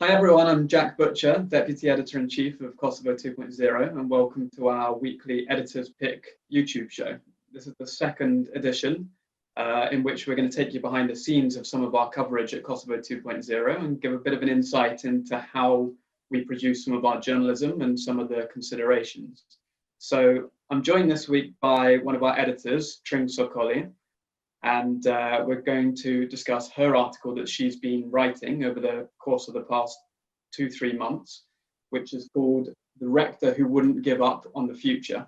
Hi everyone, I'm Jack Butcher, Deputy Editor-in-Chief of Kosovo 2.0, and welcome to our weekly Editor's Pick YouTube show. This is the second edition in which we're going to take you behind the scenes of some of our coverage at Kosovo 2.0 and give a bit of an insight into how we produce some of our journalism and some of the considerations. So I'm joined this week by one of our editors, Tringë Sokoli, and we're going to discuss her article that she's been writing over the course of the past 2-3 months, which is called "The Rector Who Wouldn't Give Up on the Future."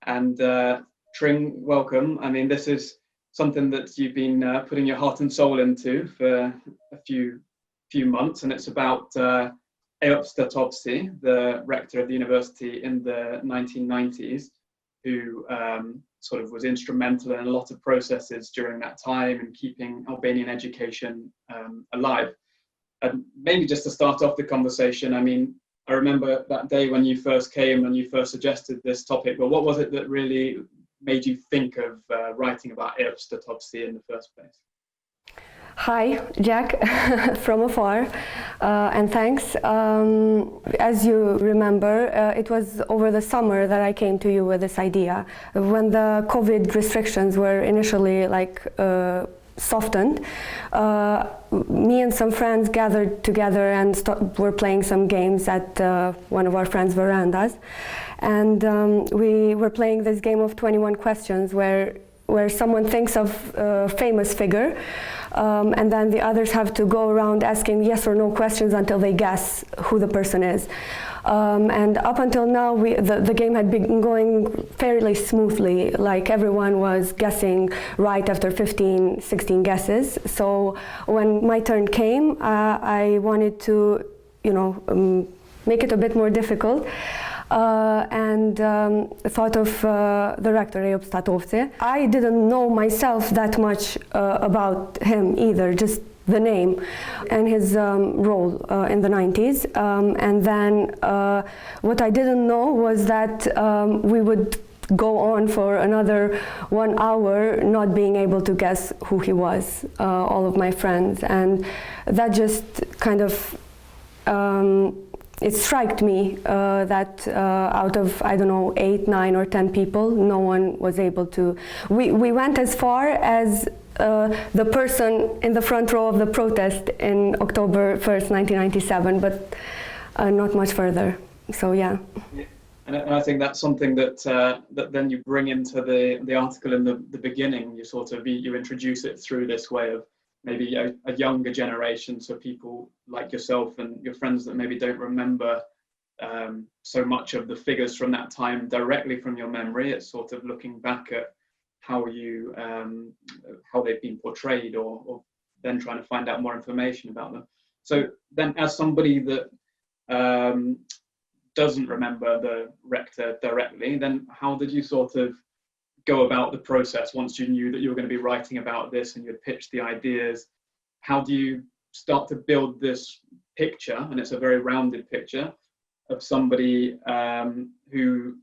And Tringë, welcome. I mean, this is something that you've been putting your heart and soul into for a few months, and it's about Eyüp Statowski, the rector of the university in the 1990s, who sort of was instrumental in a lot of processes during that time in keeping Albanian education alive. And maybe just to start off the conversation, I mean, I remember that day when you first came and you first suggested this topic, but what was it that really made you think of writing about Eyüp Statowski in the first place? Hi, Jack, from afar, and thanks. As you remember, it was over the summer that I came to you with this idea. When the COVID restrictions were initially softened, me and some friends gathered together and were playing some games at one of our friends' verandas. And we were playing this game of 21 questions where someone thinks of a famous figure, and then the others have to go around asking yes or no questions until they guess who the person is. And up until now, the game had been going fairly smoothly, like everyone was guessing right after 15, 16 guesses. So when my turn came, I wanted to, make it a bit more difficult. And thought of the rector, Eyüp Statowski. I didn't know myself that much about him either, just the name and his role in the 90s. And then what I didn't know was that we would go on for another 1 hour not being able to guess who he was, all of my friends. And that just kind of it struck me that out of, I don't know, 8, 9 or 10 people, no one was able to. We went as far as the person in the front row of the protest in October 1st, 1997, but not much further. So, yeah. And I think that's something that then you bring into the article in the beginning. You sort of you introduce it through this way of maybe a younger generation, so people like yourself and your friends that maybe don't remember so much of the figures from that time directly from your memory. It's sort of looking back at how they've been portrayed, or then trying to find out more information about them. So then, as somebody that doesn't remember the rector directly, then how did you sort of go about the process once you knew that you were going to be writing about this and you'd pitched the ideas? How do you start to build this picture, and it's a very rounded picture, of somebody who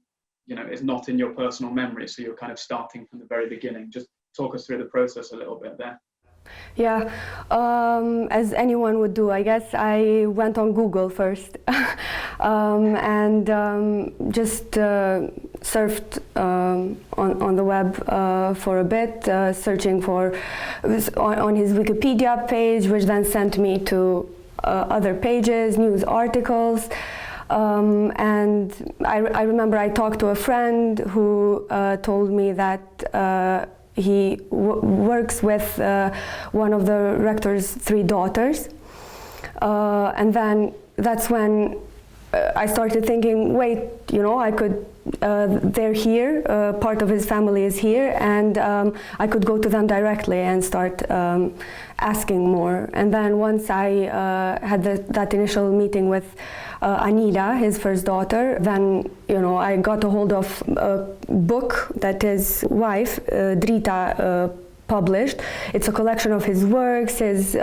is not in your personal memory, so you're kind of starting from the very beginning? Just talk us through the process a little bit there. Yeah, as anyone would do, I guess. I went on Google first and just surfed on the web for a bit, searching for on his Wikipedia page, which then sent me to other pages, news articles. And I remember I talked to a friend who told me that he works with one of the rector's 3 daughters. And then that's when I started thinking, wait, I could, they're here, part of his family is here, and I could go to them directly and start asking more. And then once I had that initial meeting with Anila, his first daughter, then I got a hold of a book that his wife, Drita, published. It's a collection of his works, his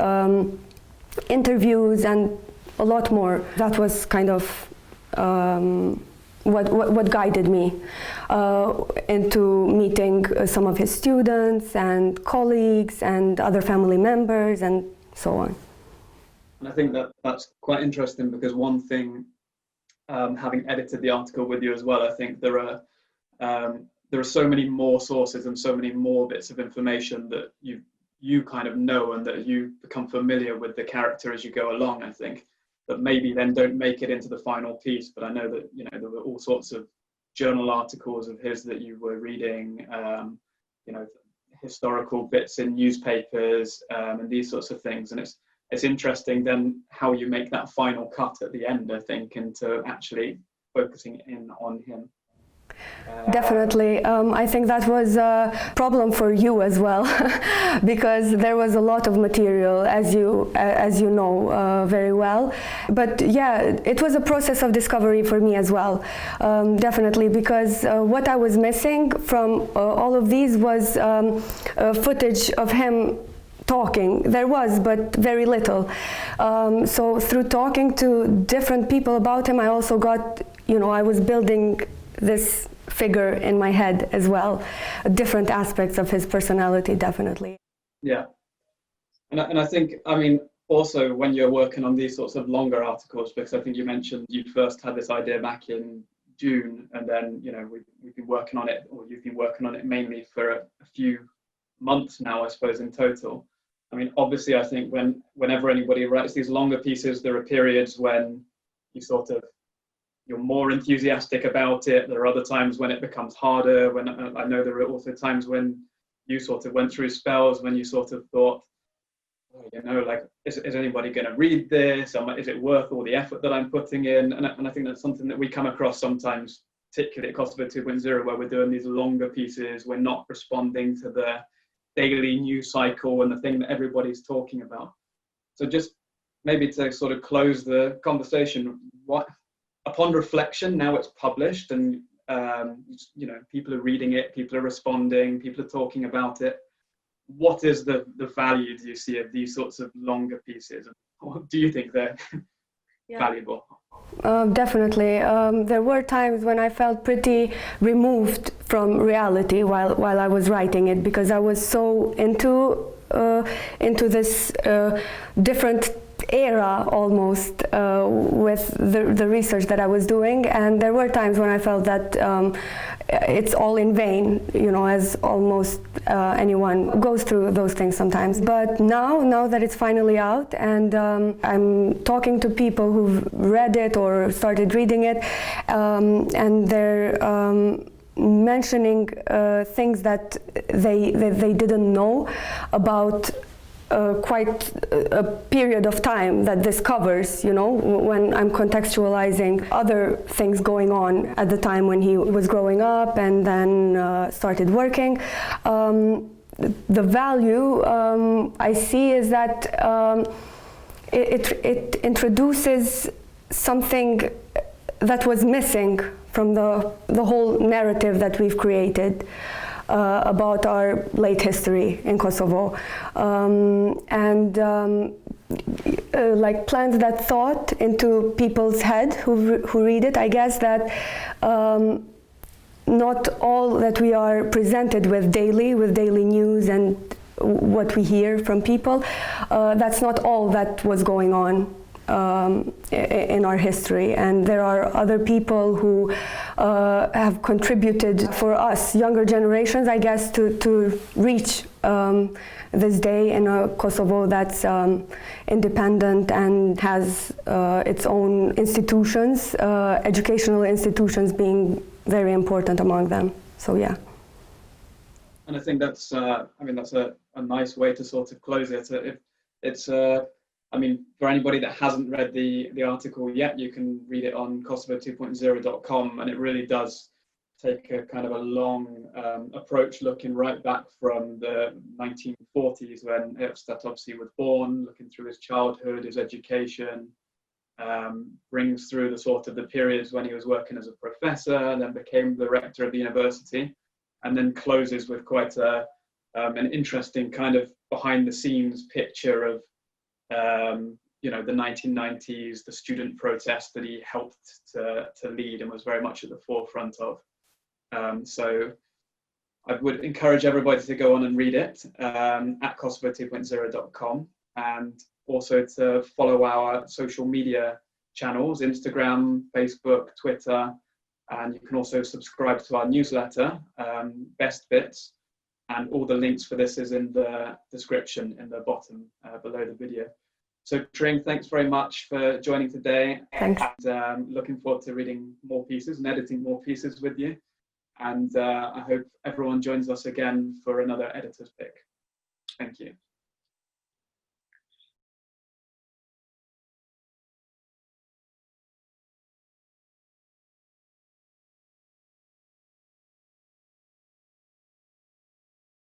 interviews, and a lot more. That was kind of what guided me into meeting some of his students and colleagues and other family members and so on. And I think that that's quite interesting because one thing, having edited the article with you as well, I think there are so many more sources and so many more bits of information that you kind of know, and that you become familiar with the character as you go along, I think, that maybe then don't make it into the final piece. But I know that, you know, there were all sorts of journal articles of his that you were reading, you know, historical bits in newspapers, and these sorts of things. And it's interesting then how you make that final cut at the end, I think, into actually focusing in on him. Definitely. I think that was a problem for you as well, because there was a lot of material, as you know very well. But yeah, it was a process of discovery for me as well, definitely, because what I was missing from all of these was footage of him talking. There was, but very little. So through talking to different people about him, I also got, you know, I was building this figure in my head as well, different aspects of his personality, definitely. Yeah, and I think, I mean, also when you're working on these sorts of longer articles, because I think you mentioned you first had this idea back in June, and then, you know, we've been working on it, or you've been working on it mainly for a few months now, I suppose, in total. I mean, obviously, I think whenever anybody writes these longer pieces, there are periods when you're more enthusiastic about it. There are other times when it becomes harder. When I know there are also times when you sort of went through spells when you sort of thought, oh, you know, like, is anybody going to read this? Is it worth all the effort that I'm putting in? And I think that's something that we come across sometimes, particularly at Kosovo 2.0, where we're doing these longer pieces. We're not responding to the daily news cycle and the thing that everybody's talking about. So just maybe to sort of close the conversation, upon reflection, now it's published, and you know, people are reading it, people are responding, people are talking about it. What is the value, do you see, of these sorts of longer pieces? Or do you think they're valuable? Definitely. There were times when I felt pretty removed from reality while I was writing it, because I was so into this different era almost with the research that I was doing, and there were times when I felt that it's all in vain, you know, as almost anyone goes through those things sometimes. But now that it's finally out, and I'm talking to people who've read it or started reading it, and they're mentioning things that they didn't know about quite a period of time that this covers, you know, when I'm contextualizing other things going on at the time when he was growing up and then started working. The value I see is that it introduces something that was missing from the whole narrative that we've created about our late history in Kosovo, like plants that thought into people's head who read it. I guess that not all that we are presented with daily news and what we hear from people, that's not all that was going on in our history, and there are other people who have contributed for us, younger generations, I guess, to reach this day in a Kosovo that's independent and has its own institutions, educational institutions being very important among them. So yeah. And I think that's, I mean, that's a nice way to sort of close it. It's I mean, for anybody that hasn't read the article yet, you can read it on Kosovo2.0.com, and it really does take a kind of a long approach, looking right back from the 1940s when Epstead obviously was born, looking through his childhood, his education, brings through the sort of the periods when he was working as a professor, and then became the rector of the university, and then closes with quite an interesting kind of behind the scenes picture of you know, the 1990s, the student protest that he helped to lead and was very much at the forefront of. So I would encourage everybody to go on and read it at Kosovo2.0.com. And also to follow our social media channels, Instagram, Facebook, Twitter, and you can also subscribe to our newsletter, Best Bits, and all the links for this is in the description in the bottom below the video. So Tringë, thanks very much for joining today. Thanks. And looking forward to reading more pieces and editing more pieces with you. And I hope everyone joins us again for another editor's pick. Thank you.